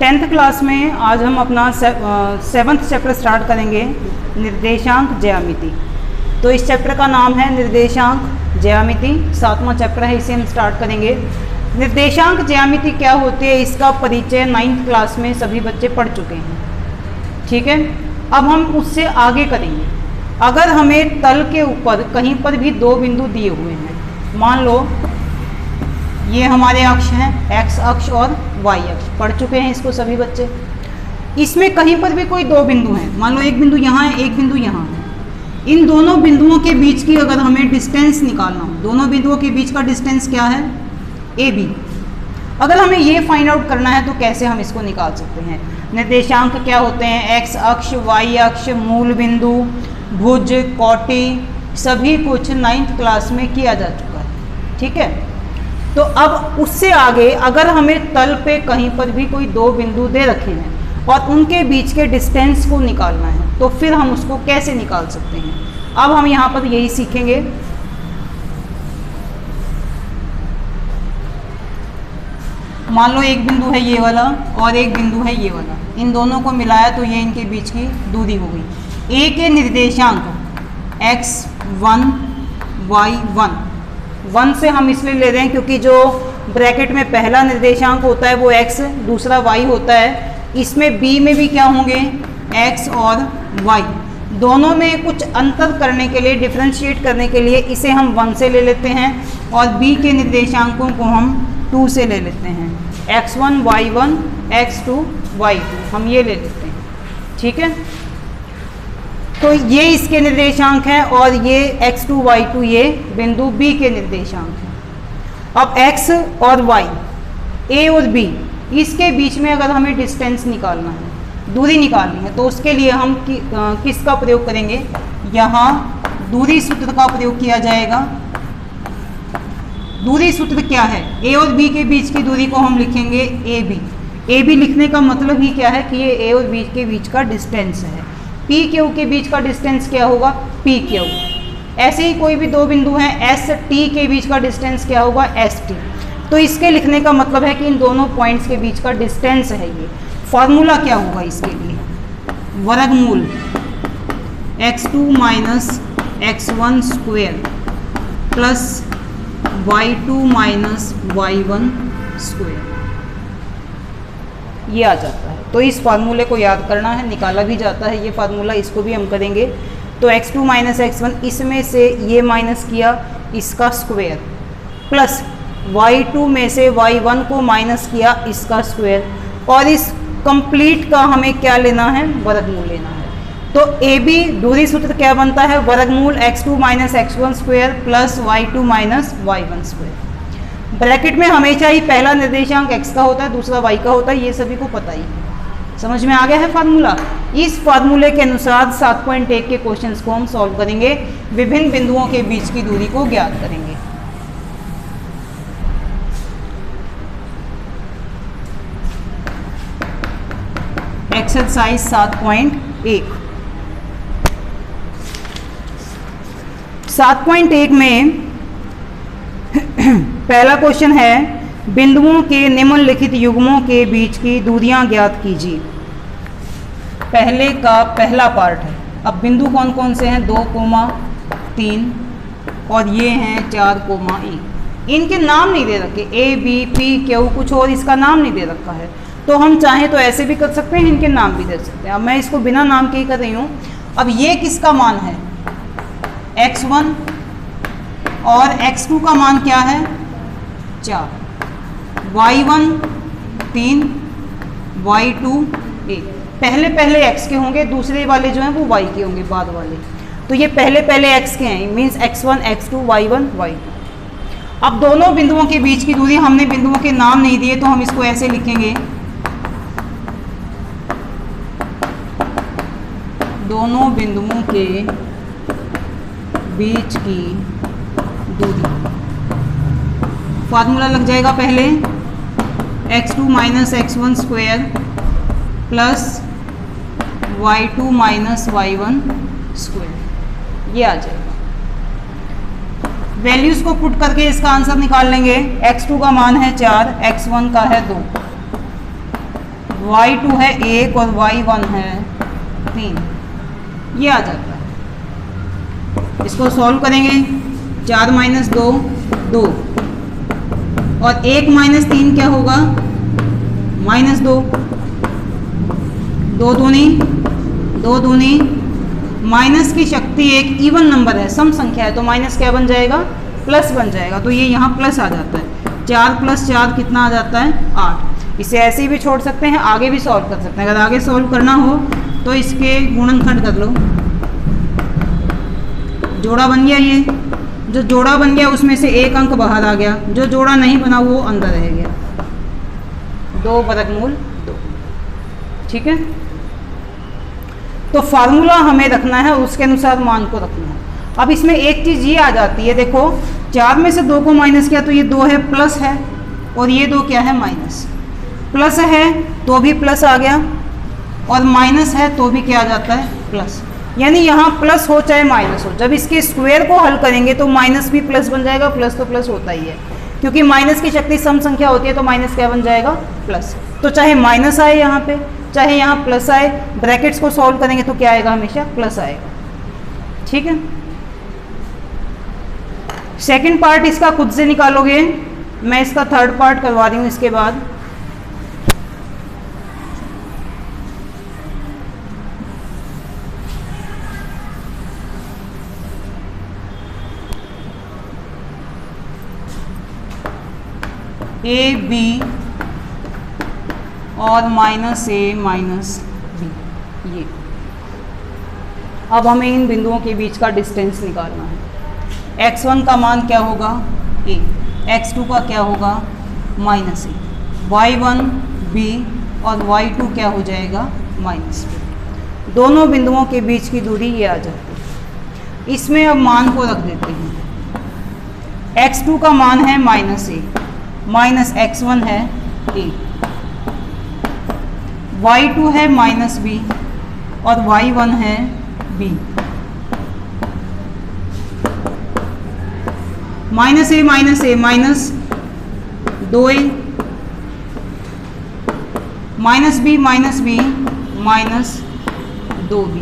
10th class में आज हम अपना 7th चैप्टर स्टार्ट करेंगे, निर्देशांक ज्यामिति। तो इस चैप्टर का नाम है निर्देशांक ज्यामिति, 7वां चैप्टर है, इसे हम स्टार्ट करेंगे। निर्देशांक ज्यामिति क्या होती है, इसका परिचय 9th क्लास में सभी बच्चे पढ़ चुके हैं। ठीक है, अब हम उससे आगे करेंगे। अगर हमें तल के ऊपर कहीं पर भी दो बिंदु दिए हुए हैं, मान लो ये हमारे अक्ष हैं, एक्स अक्ष और वाई अक्ष, पढ़ चुके हैं इसको सभी बच्चे। इसमें कहीं पर भी कोई दो बिंदु हैं, मान लो एक बिंदु यहाँ है, एक बिंदु यहाँ है। इन दोनों बिंदुओं के बीच की अगर हमें डिस्टेंस निकालना हो, दोनों बिंदुओं के बीच का डिस्टेंस क्या है, ए बी। अगर हमें ये फाइंड आउट करना है तो कैसे हम इसको निकाल सकते हैं। निर्देशांक क्या होते हैं, एक्स अक्ष, वाई अक्ष, मूल बिंदु, भुज, कोटि, सभी कुछ 9th क्लास में किया जा चुका है। ठीक है, तो अब उससे आगे अगर हमें तल पे कहीं पर भी कोई दो बिंदु दे रखे हैं और उनके बीच के डिस्टेंस को निकालना है, तो फिर हम उसको कैसे निकाल सकते हैं। अब हम यहाँ पर यही सीखेंगे। मान लो एक बिंदु है ये वाला और एक बिंदु है ये वाला, इन दोनों को मिलाया तो ये इनके बीच की दूरी हो गई। ए के निर्देशांक x1 y1, 1 से हम इसलिए ले रहे हैं क्योंकि जो ब्रैकेट में पहला निर्देशांक होता है वो x, दूसरा y होता है। इसमें b में भी क्या होंगे, x और y। दोनों में कुछ अंतर करने के लिए, डिफ्रेंशिएट करने के लिए इसे हम 1 से ले लेते हैं और b के निर्देशांकों को हम 2 से ले लेते हैं। x1 y1 x2 y2 हम ये ले लेते हैं। ठीक है, तो ये इसके निर्देशांक हैं और ये x2 y2 ये बिंदु b के निर्देशांक हैं। अब x और y, a और b, इसके बीच में अगर हमें डिस्टेंस निकालना है, दूरी निकालनी है, तो उसके लिए हम किसका प्रयोग करेंगे, यहाँ दूरी सूत्र का प्रयोग किया जाएगा। दूरी सूत्र क्या है, a और b के बीच की दूरी को हम लिखेंगे ab। ab लिखने का मतलब ही क्या है कि ये a और b के बीच का डिस्टेंस है। पी क्यू के बीच का डिस्टेंस क्या होगा, पी क्यू। ऐसे ही कोई भी दो बिंदु हैं, एस टी के बीच का डिस्टेंस क्या होगा, एस टी। तो इसके लिखने का मतलब है कि इन दोनों पॉइंट्स के बीच का डिस्टेंस है ये। फॉर्मूला क्या होगा इसके लिए, वर्गमूल x2 minus x1 square plus y2 minus y1 square, ये आ जाता है। तो इस फार्मूले को याद करना है, निकाला भी जाता है ये फार्मूला, इसको भी हम करेंगे। तो x2 माइनस x1, इसमें से ये माइनस किया, इसका स्क्वायर, प्लस y2 में से y1 को माइनस किया, इसका स्क्वायर, और इस कंप्लीट का हमें क्या लेना है, वर्गमूल लेना है। तो AB दूरी सूत्र क्या बनता है, वर्गमूल x2 minus x1 square plus y2 minus y1 square. Bracket में हमेशा ही पहला निर्देशांक x का होता है, दूसरा y का होता है, ये सभी को पता ही है। समझ में आ गया है फार्मूला। इस फार्मूले के अनुसार 7.1 के क्वेश्चंस को हम सॉल्व करेंगे, विभिन्न बिंदुओं के बीच की दूरी को ज्ञात करेंगे। एक्सरसाइज 7.1। 7.1 में पहला क्वेश्चन है, बिंदुओं के निम्नलिखित युग्मों के बीच की दूरियां ज्ञात कीजिए। पहले का पहला पार्ट है। अब बिंदु कौन कौन से हैं, 2, 3 और ये हैं 4, 1। इनके नाम नहीं दे रखे, ए बी पी क्यू, कुछ और इसका नाम नहीं दे रखा है। तो हम चाहें तो ऐसे भी कर सकते हैं, इनके नाम भी दे सकते हैं। अब मैं इसको बिना नाम के ही कर रही हूँ। अब ये किसका मान है, x1, और x2 का मान क्या है, 4, y1 3, y2 1। पहले पहले x के होंगे, दूसरे वाले जो हैं वो y के होंगे, बाद वाले। तो ये पहले पहले x के हैं, means x1 x2 y1 y2। अब दोनों बिंदुओं के बीच की दूरी, हमने बिंदुओं के नाम नहीं दिए तो हम इसको ऐसे लिखेंगे, दोनों बिंदुओं के बीच की दूरी। फार्मूला लग जाएगा पहले, x2 minus x1 square plus y2 minus y1 square, ये आ जाएगा। वैल्यूज को पुट करके इसका आंसर निकाल लेंगे। x2 का मान है 4, x1 का है 2। y2 है 1 और y1 है 3, ये आ जाता है। इसको सॉल्व करेंगे, 4 - 2 2 और 1 - 3 क्या होगा, -2, 2 दूनी 2 दूनी, माइनस की शक्ति एक इवन नंबर है, सम संख्या है, तो माइनस क्या बन जाएगा, प्लस बन जाएगा, तो ये यहाँ प्लस आ जाता है। 4 + 4 कितना आ जाता है, 8। इसे ऐसे ही भी छोड़ सकते हैं, आगे भी सॉल्व कर सकते हैं। अगर आगे सॉल्व करना हो तो इसके गुणनखंड कर लो, जोड़ा बन गया, ये जो जोड़ा बन गया उसमें से एक अंक बाहर आ गया, जो जोड़ा नहीं बना वो अंदर रह गया, 2 वर्गमूल 2। ठीक है, तो फार्मूला हमें रखना है, उसके अनुसार मान को रखना है। अब इसमें एक चीज़ ये आ जाती है, देखो 4 में से 2 को माइनस किया तो ये 2 है प्लस है, और ये 2 क्या है, माइनस। प्लस है तो भी प्लस आ गया, और माइनस है तो भी क्या आ जाता है, प्लस। यानी यहाँ प्लस हो चाहे माइनस हो, जब इसके स्क्वायर को हल करेंगे तो माइनस भी प्लस बन जाएगा, प्लस तो प्लस होता ही है, क्योंकि माइनस की शक्ति सम संख्या होती है, तो माइनस क्या बन जाएगा, प्लस। तो चाहे माइनस आए यहाँ पे, चाहे यहाँ प्लस आए, ब्रैकेट्स को सॉल्व करेंगे तो क्या आएगा, हमेशा प्लस आएगा। ठीक है, सेकंड पार्ट इसका खुद से निकालोगे, मैं इसका थर्ड पार्ट करवा रही हूँ इसके बाद। ए बी और -a - b, ये। अब हमें इन बिंदुओं के बीच का डिस्टेंस निकालना है। x1 का मान क्या होगा, a, x2 का क्या होगा, -a, y1 b और y2 क्या हो जाएगा, -b। दोनों बिंदुओं के बीच की दूरी ये आ जाती है। इसमें अब मान को रख देते हैं। x2 का मान है -a, -x1 है a, y2 है -b और y1 है b। -a -a minus 2a, -b minus 2b,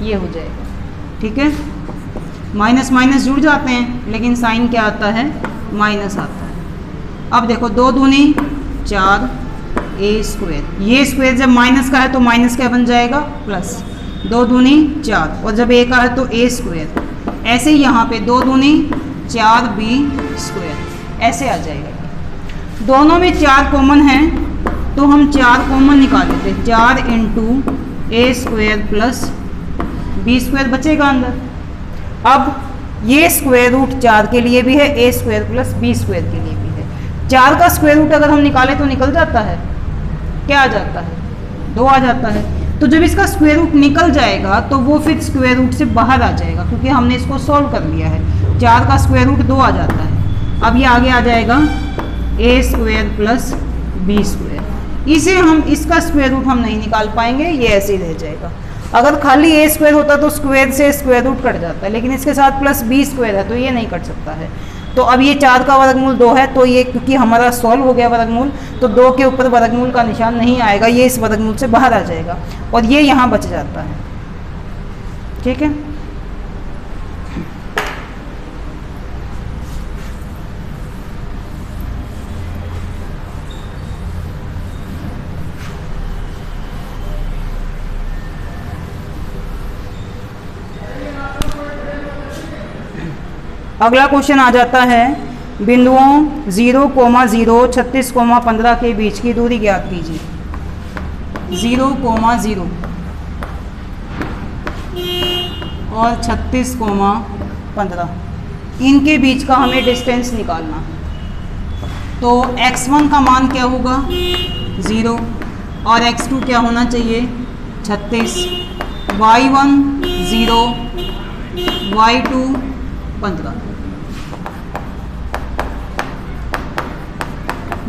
ये हो जाएगा। ठीक है, माइनस माइनस जुड़ जाते हैं, लेकिन साइन क्या आता है, माइनस आता है। अब देखो 2 दूनी 4 a², ये स्क्वायर जब माइनस का है तो माइनस क्या बन जाएगा, प्लस। 2 दूनी 4, और जब a का है तो a²। ऐसे ही यहाँ पे 2 दूनी 4b², ऐसे आ जाएगा। दोनों में 4 कॉमन है तो हम 4 कॉमन निकाल लेते हैं। 4 × a² प्लस b² बचेगा अंदर। अब ये स्क्वायर रूट 4 के लिए भी है, a² प्लस b² के लिए भी है। 4 का स्क्वायर रूट अगर हम निकालें तो निकल जाता है, क्या आ जाता है, 2 आ जाता है। तो जब इसका स्क्वायर रूट निकल जाएगा तो वो फिर स्क्वायर रूट से बाहर आ जाएगा, क्योंकि हमने इसको सॉल्व कर लिया है। 4 का स्क्वायर रूट 2 आ जाता है। अब ये आगे आ जाएगा a² प्लस b²। इसे हम, इसका स्क्वायर रूट हम नहीं निकाल पाएंगे, ये ऐसे ही रह जाएगा। अगर खाली a² होता तो स्क्वायर से स्क्वायर रूट कट जाता है, लेकिन इसके साथ प्लस b² है तो ये नहीं कट सकता है। तो अब ये 4 का वर्गमूल 2 है, तो ये क्योंकि हमारा सॉल्व हो गया वर्गमूल, तो 2 के ऊपर वर्गमूल का निशान नहीं आएगा, ये इस वर्गमूल से बाहर आ जाएगा और ये यहाँ बच जाता है। ठीक है, अगला क्वेश्चन आ जाता है, बिंदुओं 0, 0, 36, 15 के बीच की दूरी ज्ञात कीजिए। 0, 0 और 36, 15, इनके बीच का हमें डिस्टेंस निकालना है। तो x1 का मान क्या होगा, 0, और x2 क्या होना चाहिए, 36, y1 0, y2 15।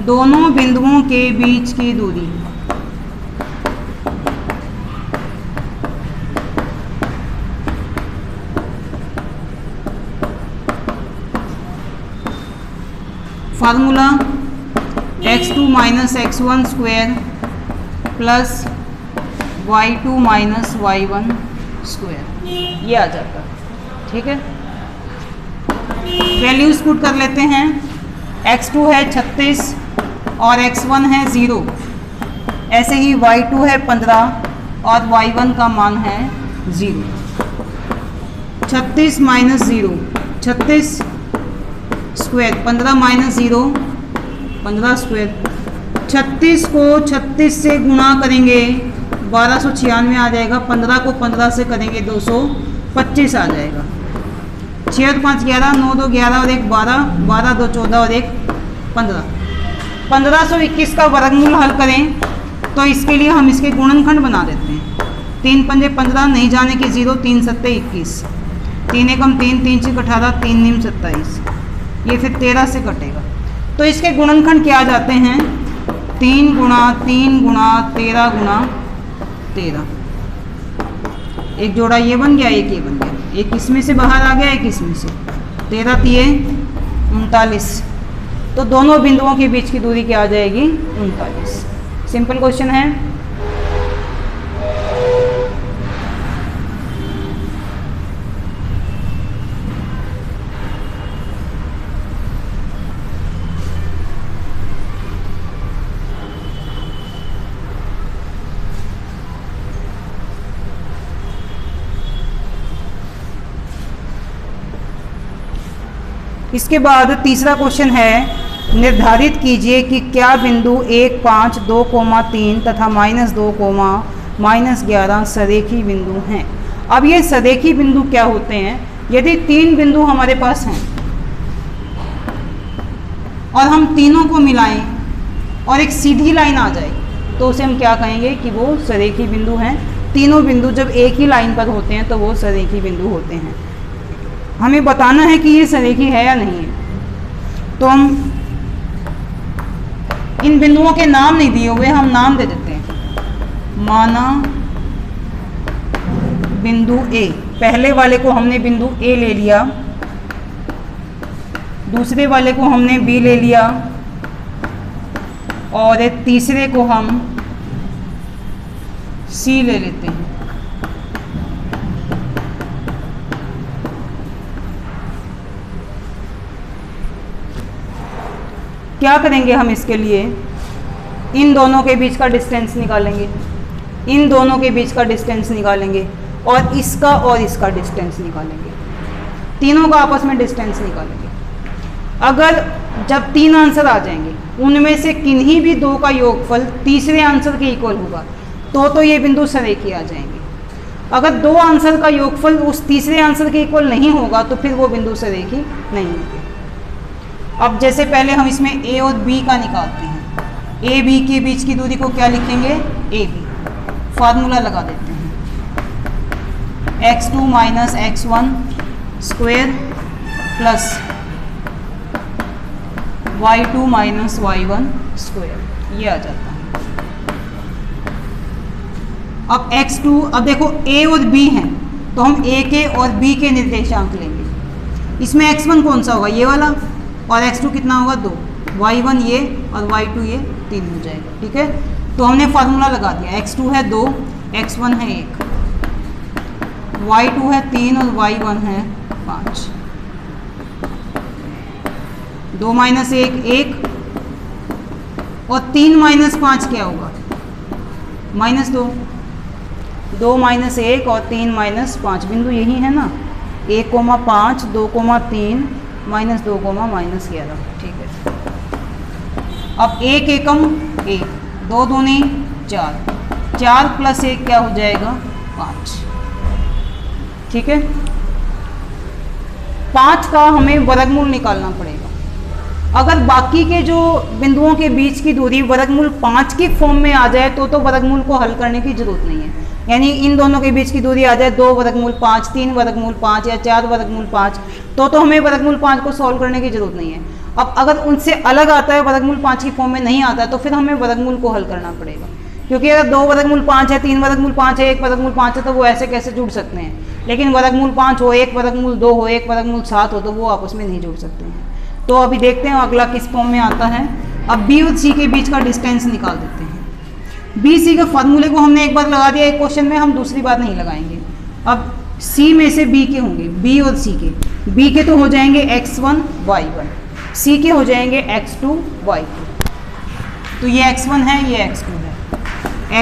दोनों बिंदुओं के बीच की दूरी formula x2 minus x1 square plus y2 minus y1 square, ये आ जाता है। ठीक है, वैल्यूज पुट कर लेते हैं। x2 है 36 और x1 है 0, ऐसे ही y2 है 15 और y1 का मान है 0। 36 माइनस 0 36 स्क्वायर, 15 माइनस 0 15 स्क्वायर। 36 को 36 से गुणा करेंगे 1296 आ जाएगा, 15 को 15 से करेंगे 225 आ जाएगा। 6 और 5 11, 9 2 11 और 1 12, 12 2 14 और 1 15। 1521 का वर्गमूल हल करें तो इसके लिए हम इसके गुणनखंड बना देते हैं। 3 पंजे 15, नहीं जाने की 0, 3 सत्ते 21, 3 एकम 3, 3 छक 18, 3 नीम 27, ये फिर 13 से कटेगा। तो इसके गुणनखंड क्या आ जाते हैं? 3 गुणा 3 गुणा 13 गुणा 13। एक जोड़ा ये बन गया, एक ये बन गया, एक इसमें से बाहर आ गया, एक इसमें से। 13 तिये 39, तो दोनों बिंदुओं के बीच की दूरी क्या आ जाएगी? 39। सिंपल क्वेश्चन है। इसके बाद तीसरा क्वेश्चन है, निर्धारित कीजिए कि क्या बिंदु 1 5 2, 3 तथा -2, -11 सरेखी बिंदु हैं। अब ये सरेखी बिंदु क्या होते हैं? यदि 3 बिंदु हमारे पास हैं और हम तीनों को मिलाएं और एक सीधी लाइन आ जाए तो उसे हम क्या कहेंगे कि वो सरेखी बिंदु हैं। तीनों बिंदु जब एक ही लाइन पर होते हैं तो वो सरेखी बिंदु होते हैं। हमें बताना है कि ये सरेखी है या नहीं है। तो हम इन बिंदुओं के नाम नहीं दिए हुए, हम नाम दे देते हैं। माना बिंदु ए, पहले वाले को हमने बिंदु ए ले लिया, दूसरे वाले को हमने बी ले लिया और तीसरे को हम सी ले लेते हैं। क्या करेंगे हम इसके लिए? इन दोनों के बीच का डिस्टेंस निकालेंगे, इन दोनों के बीच का डिस्टेंस निकालेंगे और इसका डिस्टेंस निकालेंगे, तीनों का आपस में डिस्टेंस निकालेंगे। अगर जब 3 आंसर आ जाएंगे उनमें से किन्हीं भी 2 का योगफल तीसरे आंसर के इक्वल होगा तो ये बिंदु सरेखी आ जाएंगे। अगर 2 आंसर का योगफल उस तीसरे आंसर के इक्वल नहीं होगा तो फिर वो बिंदु सरेखी नहीं होगी। अब जैसे पहले हम इसमें ए और बी का निकालते हैं। ए बी के बीच की दूरी को क्या लिखेंगे? A B. फार्मूला लगा देते हैं, x2 minus x1 square plus y2 minus y1 square, ये आ जाता है। अब x2, अब देखो a और b हैं तो हम a के और b के निर्देशांक लेंगे। इसमें x1 कौन सा होगा? ये वाला, और x2 कितना होगा? 2, y1 ये और y2 ये 3 हो जाएगा। ठीक है, तो हमने फार्मूला लगा दिया। x2 है 2, x1 है 1, y2 है 3 और y1 है 5। 2 माइनस 1 1 और 3 माइनस 5 क्या होगा? -2। 2 माइनस 1 और 3 माइनस 5, बिंदु यही है ना। 1, 5, 2, 3, -2, -11। ठीक है, अब 1 एकम 1, 2 दूनी 4, 4 प्लस 1 क्या हो जाएगा? 5। ठीक है, 5 का हमें वर्गमूल निकालना पड़ेगा। अगर बाकी के जो बिंदुओं के बीच की दूरी वर्गमूल 5 की फॉर्म में आ जाए तो वर्गमूल को हल करने की जरूरत नहीं है। यानी इन दोनों के बीच की दूरी आ जाए 2 वर्गमूल 5, 3 वर्गमूल 5 या 4 वर्गमूल 5, तो हमें वर्गमूल 5 को सॉल्व करने की जरूरत नहीं है। अब अगर उनसे अलग आता है, वर्गमूल 5 की फॉर्म में नहीं आता है, तो फिर हमें वर्गमूल को हल करना पड़ेगा। क्योंकि अगर 2 वर्गमूल 5 है, 3 वर्गमूल 5 है, 1 वर्गमूल 5 है, तो वो ऐसे कैसे जुड़ सकते हैं। लेकिन वर्गमूल 5 हो, 1 वर्गमूल 2 हो, 1 वर्गमूल 7 हो, तो वो आपस में नहीं जुड़ सकते हैं। तो अभी देखते हैं अगला किस फॉर्म में आता है। अब बी और सी के बीच का डिस्टेंस निकाल देते हैं। बी सी के फार्मूले को हमने एक बार लगा दिया एक क्वेश्चन में, हम दूसरी बार नहीं लगाएंगे। अब सी में से बी के होंगे, बी और सी के, बी के तो हो जाएंगे x1 y1, सी के हो जाएंगे x2 y2। तो ये x1 है, ये x2 है,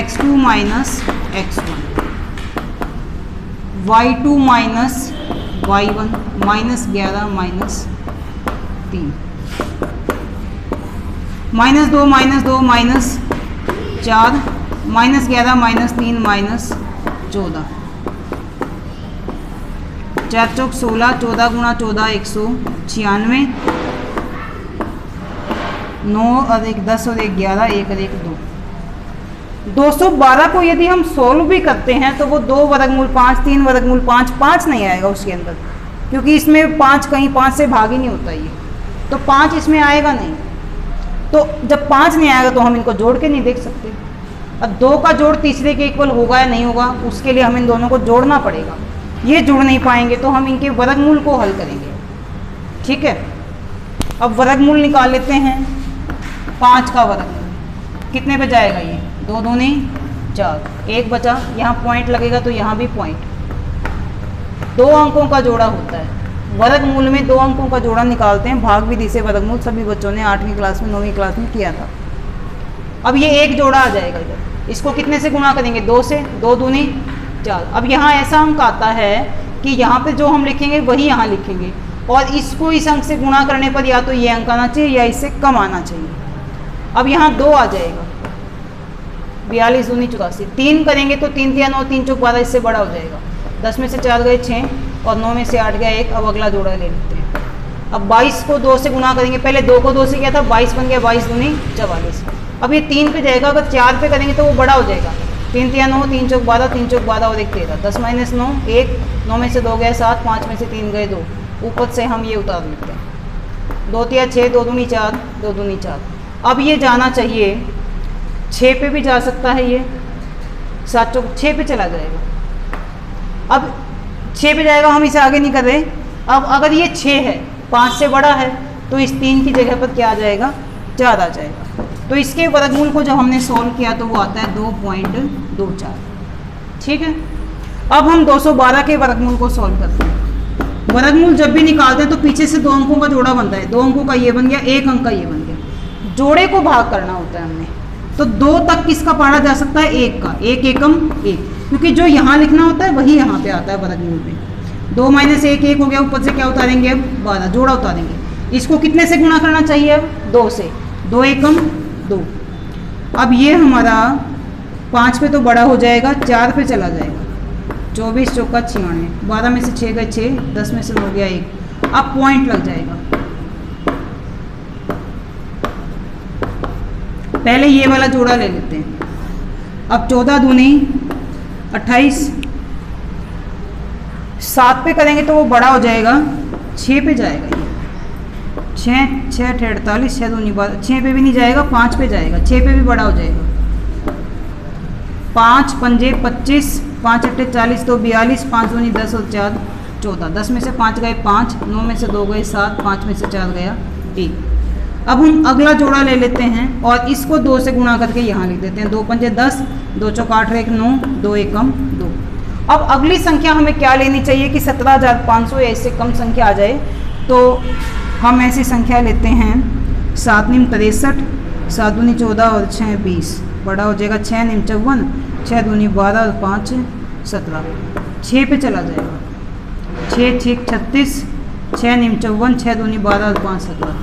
x2 minus x1, y2 minus y1, minus 11 minus 3, minus 2 minus 4, minus 11 minus 3 minus 14, 4 चौक 16, 14 गुणा 14 196, 9 और 1 10 और 1 11, 1 और 1 2। 212 को यदि हम सोल्व भी करते हैं तो वो 2 वर्गमूल 5, 3 वर्गमूल 5, 5 नहीं आएगा उसके अंदर, क्योंकि इसमें 5 कहीं 5 से भाग ही नहीं होता ये, तो 5 इसमें आएगा नहीं। तो जब 5 नहीं आएगा तो हम इनको जोड़ के नहीं देख सकते। अब 2 का जोड़ तीसरे के इक्वल होगा या नहीं होगा, उसके लिए हम इन दोनों को जोड़ना पड़ेगा। ये जुड़ नहीं पाएंगे तो हम इनके वर्गमूल को हल करेंगे। ठीक है, अब वर्गमूल निकाल लेते हैं। 5 का वर्गमूल कितने पे जाएगा, ये 2 दूनी 4, 1 बचा, यहाँ पॉइंट लगेगा तो यहाँ भी पॉइंट। 2 अंकों का जोड़ा होता है, वर्गमूल में 2 अंकों का जोड़ा निकालते हैं। भाग विधि से वर्गमूल सभी बच्चों ने 8वीं क्लास में 9वीं क्लास में किया था। अब ये एक जोड़ा आ जाएगा इधर, इसको कितने से गुणा करेंगे, 2 से, 2 दूनी 4। अब यहाँ ऐसा अंक आता है कि यहाँ पे जो हम लिखेंगे वही यहाँ लिखेंगे, और इसको इस अंक से गुणा करने पर या तो ये अंक आना चाहिए या इससे कम आना चाहिए। अब यहाँ 2 आ जाएगा, 42 दूनी 84, 3 करेंगे तो 3 3 9 3 चौक 12, इससे बड़ा हो जाएगा। 10 में से 4 गए 6 और 9 में से 8 गया 1। अब अगला जोड़ा ले लेते हैं। अब 22 को 2 से गुणा करेंगे, पहले 2 को 2 से किया था, 22 बन गया, 22 दूनी 44। अब ये 3 पे जाएगा, अगर 4 पे करेंगे तो वो बड़ा हो जाएगा। 3 3 9 3 चौक 12, 3 चौक 12 और 1 13, 10 माइनस 9 1, 9 में से 2 गए 7, 5 में से 3 गए 2। ऊपर से हम ये उतार लेते हैं, 2 3 6, 2 दूनी 4, 2 दूनी 4। अब ये जाना चाहिए 6 पे भी जा सकता है, ये 7 चौक 6 पे चला जाएगा। अब 6 पे जाएगा, हम इसे आगे नहीं कर रहे। अब अगर ये 6 है, 5 से बड़ा है, तो इस 3 की जगह पर क्या आ जाएगा, 4 आ जाएगा। तो इसके वर्गमूल को जब हमने सोल्व किया तो वो आता है 2.24। ठीक है, अब हम 212 के वर्गमूल को सोल्व करते हैं। वर्गमूल जब भी निकालते हैं तो पीछे से 2 अंकों का जोड़ा बनता है, 2 अंकों का ये बन गया, 1 अंक का ये बन गया। जोड़े को भाग करना होता है हमने, तो 2 तक किसका पढ़ा जा सकता है, 1 का, 1 एकम 1, क्योंकि जो यहाँ लिखना होता है वही यहाँ पे आता है वर्गमूल में। 2 माइनस 1 1 हो गया, ऊपर से क्या उतारेंगे, अब 12 जोड़ा उतारेंगे। इसको कितने से गुणा करना चाहिए, अब 2 से, 2 एकम 2। अब ये हमारा 5 पे तो बड़ा हो जाएगा, 4 पे चला जाएगा, 24 चौका 96, 12 में से 6 गए 6, 10 में से हो गया 1। अब पॉइंट लग जाएगा। पहले ये वाला जोड़ा ले लेते हैं। अब 14 दूनी 28, 7 पे करेंगे तो वो बड़ा हो जाएगा, 6 पे जाएगा ये, 6 6 48, 6 दूनी 12, 6 पे भी नहीं जाएगा, 5 पे जाएगा, 6 पे भी बड़ा हो जाएगा। 5 पंजे 25, 5 अट्ठे 40, तो 42, 5 दूनी 10 और 4 14, 10 में से 5 गए 5, 9 में से 2 गए 7, 5 में से 4 गया 1। अब हम अगला जोड़ा ले लेते हैं और इसको 2 से गुणा करके यहाँ लिख देते हैं। 2 पंजे 10, 2 चौक 8 1 9, 2 एकम 2। अब अगली संख्या हमें क्या लेनी चाहिए कि 17,500 या इससे कम संख्या आ जाए, तो हम ऐसी संख्या लेते हैं 7 निम 63, 7 दूनी 14 और 6 20, बड़ा हो जाएगा 6 निम 54, 6 दूनी 12 और 5 17, 6 पे चला जाएगा, 6 6 36, 6 निम 54, 6 दूनी 12 और 5 17।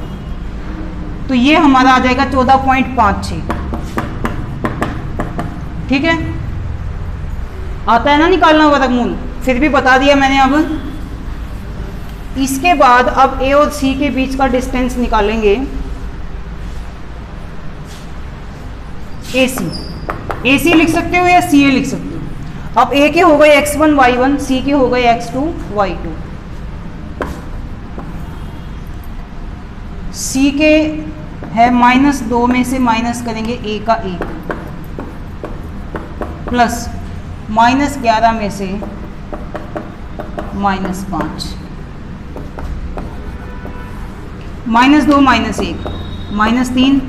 तो ये हमारा आ जाएगा 14.56। ठीक है, आता है ना निकालना वर्गमूल, फिर भी बता दिया मैंने। अब इसके बाद अब ए और सी के बीच का डिस्टेंस निकालेंगे, ए सी लिख सकते हो या सी ए लिख सकते हो। अब ए के हो गए x1 y1, सी के हो गए x2 y2। सी के है -2 में से माइनस करेंगे a का 1, प्लस -11 में से -5, -2 -1, -3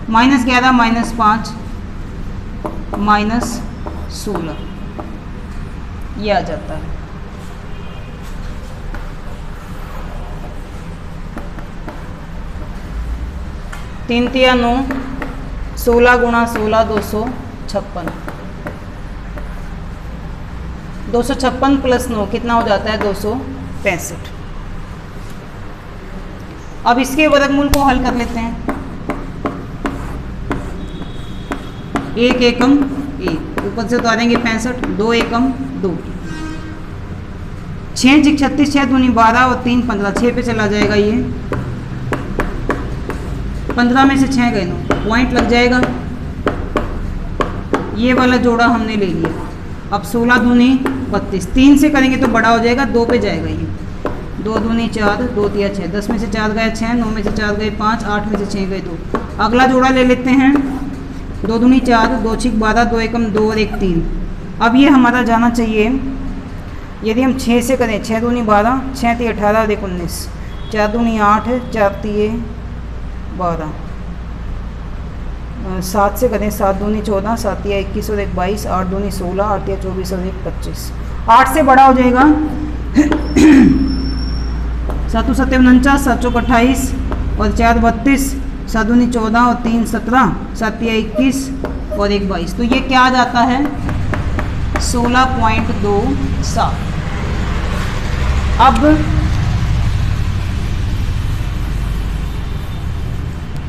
-11 -5 -16 ये आ जाता है। तीन तिया 9, 16 गुणा 16 256, 256 प्लस 9 कितना हो जाता है 265। अब इसके वर्गमूल को हल कर लेते हैं। 1 एकम 1, ऊपर से उतारेंगे 65, 2 एकम 2, 6 × 36, 6 दूनी 12 और 3 15, 6 पे चला जाएगा ये, 15 में से 6 गए 9, पॉइंट लग जाएगा। ये वाला जोड़ा हमने ले लिया। अब 16 दूनी 32, 3 से करेंगे तो बड़ा हो जाएगा, 2 पे जाएगा ये, 2 दूनी 4, 2 तिया 6, 10 में से 4 गए 6, 9 में से 4 गए 5, 8 में से 6 गए 2। अगला जोड़ा ले लेते हैं, 2 दूनी 4, 2 छिक 12, 2 एकम 2 और 1 3। अब ये हमारा जाना चाहिए, यदि हम 6 से करें, 6 दूनी 12, 6 ती 18 और 1 19, 4 दूनी 8, 4 तिये 12, 7 से करें, 7 दूनी 14, 7 तिया 21 और 1 22, 8 दूनी 16, 8 तिया 24 और 1 25, 8 से बड़ा हो जाएगा 7 7 49, 7 चौक 28 और 4 32, 7 दूनी 14 और 3 17, 7 तिया 21 और 1 22। तो ये क्या आ जाता है 16.27। अब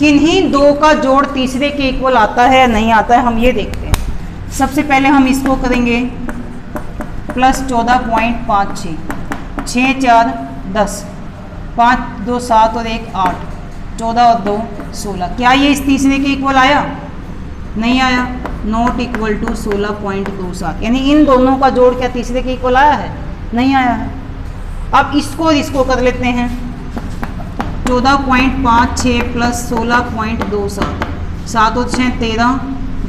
किन्हीं दो का जोड़ तीसरे के इक्वल आता है या नहीं आता है, हम ये देखते हैं। सबसे पहले हम इसको करेंगे प्लस 14.56, 6 4 10, 5 2 7 और 1 8, 14 और 2 16। क्या ये इस तीसरे के इक्वल आया? नहीं आया, नॉट इक्वल टू 16.27। यानी इन दोनों का जोड़ क्या तीसरे के इक्वल आया है? नहीं आया है। अब इसको और इसको कर लेते हैं, 14.56 प्लस 16.27, 7 और 6 13,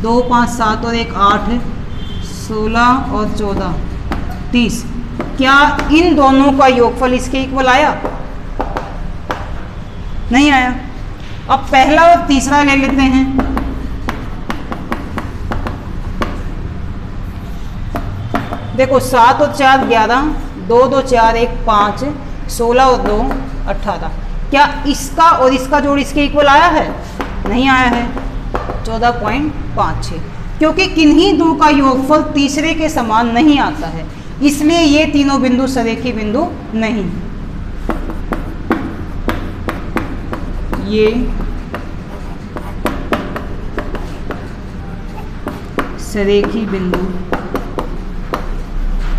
2 5 7 और 1 8, 16 और 14 30। क्या इन दोनों का योगफल इसके इक्वल आया? नहीं आया। अब पहला और तीसरा ले लेते हैं। देखो 7 और 4 11, 2 2 4 1 5, 16 और 2 18। क्या इसका और इसका जोड़ इसके इक्वल आया है? नहीं आया है, 14.56। क्योंकि किन्हीं दो का योगफल तीसरे के समान नहीं आता है, इसलिए ये तीनों बिंदु सरेखी बिंदु नहीं। ये सरेखी बिंदु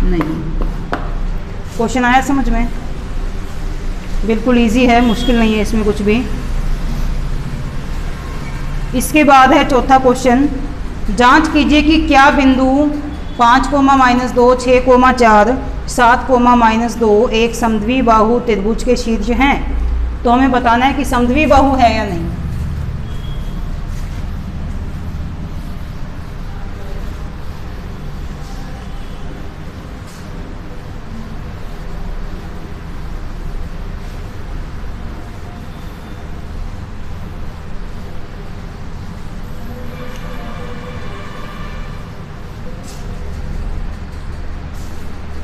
नहीं। क्वेश्चन आया समझ में? बिल्कुल इजी है, मुश्किल नहीं है इसमें कुछ भी। इसके बाद है चौथा क्वेश्चन, जांच कीजिए कि क्या बिंदु 5, -2, 6, 4, 7, -2 एक समद्विबाहु त्रिभुज के शीर्ष हैं। तो हमें बताना है कि समद्विबाहु है या नहीं।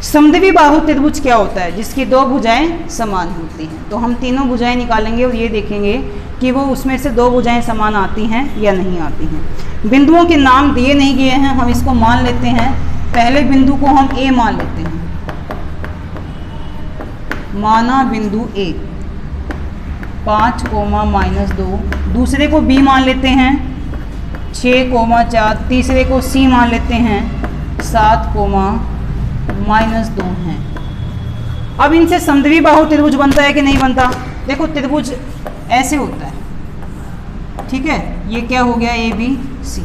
समद्विबाहु त्रिभुज क्या होता है? जिसकी दो भुजाएं समान होती हैं। तो हम तीनों भुजाएं निकालेंगे और ये देखेंगे कि वो उसमें से दो भुजाएं समान आती हैं या नहीं आती हैं। बिंदुओं के नाम दिए नहीं गए हैं, हम इसको मान लेते हैं। पहले बिंदु को हम ए मान लेते हैं, माना बिंदु ए 5, -2। दूसरे को बी मान लेते हैं 6, 4। तीसरे को सी मान लेते हैं 7, -2 हैं। अब इनसे समद्विबाहु त्रिभुज बनता है कि नहीं बनता? देखो त्रिभुज ऐसे होता है, ठीक है। ये क्या हो गया? A B C.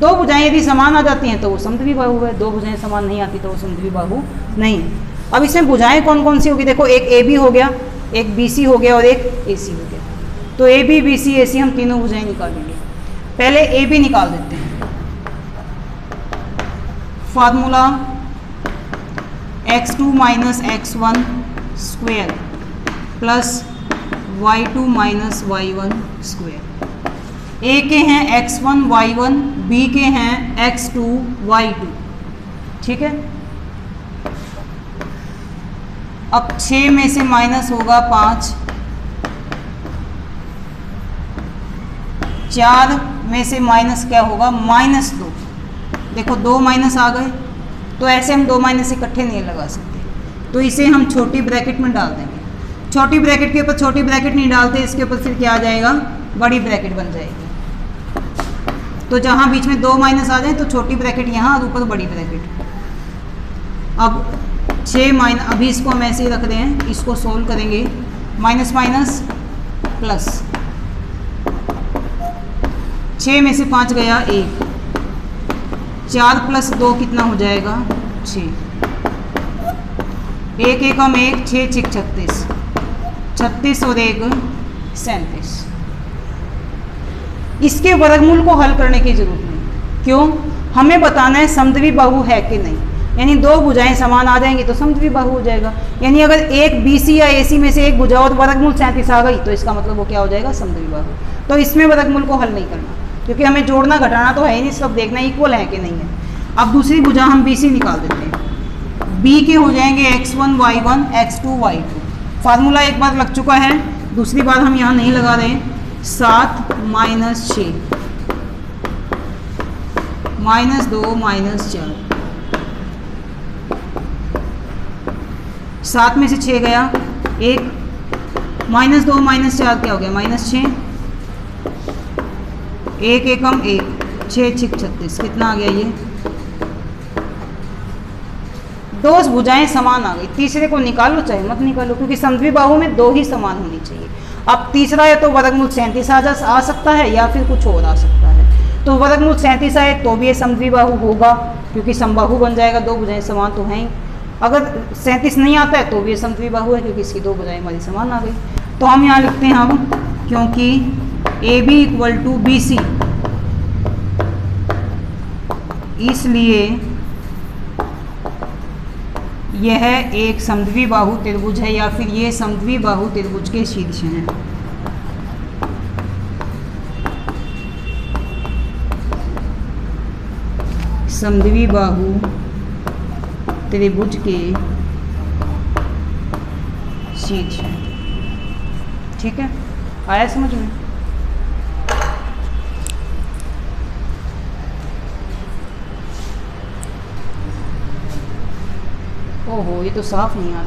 दो भुजाएं यदि समान आ जाती हैं तो वो समद्विबाहु है, दो भुजाएं समान नहीं आती तो वो समद्विबाहु नहीं है। अब इसमें भुजाएं कौन कौन सी होगी? देखो एक ए बी हो गया, एक बी सी हो गया और एक ए सी हो गया। तो ए बी बी सी ए सी हम तीनों भुजाएं निकालेंगे। पहले ए बी निकाल देते हैं। Formula x2 - x1 square plus y2 minus y1 square. ए के हैं x1 y1, बी के हैं x2 y2। ठीक है, अब 6 में से माइनस होगा 5, 4 में से माइनस क्या होगा, -2। देखो 2 माइनस आ गए, तो ऐसे हम 2 माइनस इकट्ठे नहीं लगा सकते, तो इसे हम छोटी ब्रैकेट में डाल देंगे। छोटी ब्रैकेट के ऊपर छोटी ब्रैकेट नहीं डालते, इसके ऊपर फिर क्या आ जाएगा, बड़ी ब्रैकेट बन जाएगी। तो जहाँ बीच में 2 माइनस आ जाए तो छोटी ब्रैकेट यहाँ और ऊपर बड़ी ब्रैकेट। अब 6 माइनस, अभी इसको हम ऐसे ही रख रहे हैं, इसको सोल्व करेंगे, माइनस माइनस प्लस, 6 में से 5 गया 1, 4 + 2 कितना हो जाएगा, 6, 1 एकम 1, 6 6 36, 36 और 1 37। इसके वर्गमूल को हल करने की जरूरत नहीं, क्यों, हमें बताना है समद्वि बाहु है कि नहीं, यानी 2 भुजाएं समान आ जाएंगी तो समद्वि बाहु हो जाएगा। यानी अगर एक BC या AC में से एक भुजा और वर्गमूल 37 आ गई तो इसका मतलब वो क्या हो जाएगा, समद्वि बाहु। तो इसमें वर्गमूल को हल नहीं करना, क्योंकि हमें जोड़ना घटाना तो है ही नहीं, सब देखना इक्वल है कि नहीं है। अब दूसरी भुजा हम BC निकाल देते हैं। B के हो जाएंगे x1 y1 x2 y2। Formula एक बार लग चुका है, दूसरी बार हम यहाँ नहीं लगा रहे हैं। 7 - 6 -2 -4, 7 में से 6 गया 1, -2 -4 क्या हो गया, -6, 1 एकम 1, 6 6 36, कितना आ गया ये, 2 भुजाएं समान आ गई। तीसरे को निकालो चाहे मत निकालो, क्योंकि समद्वि बाहु में 2 ही समान होनी चाहिए। अब तीसरा है तो वर्गमूल 37 आ सकता है या फिर कुछ और आ सकता है। तो वर्गमूल 37 आए तो भी ये समद्वि बाहु होगा, क्योंकि समबाहु बन जाएगा, 2 भुजाएं समान तो हैं ही। अगर 37 नहीं आता है तो भी ये समद्वि बाहु है, क्योंकि इसकी 2 भुजाएं हमारी समान आ गई। तो हम यहाँ लिखते हैं हम, क्योंकि AB = BC, इसलिए यह एक समद्वि बाहु त्रिभुज है, या फिर ये समद्वि बाहु त्रिभुज के शीर्ष हैं। समद्वि बाहु त्रिभुज के शीर्ष हैं। ठीक है, आया समझ में। ओहो, ये तो साफ नहीं आ रहा।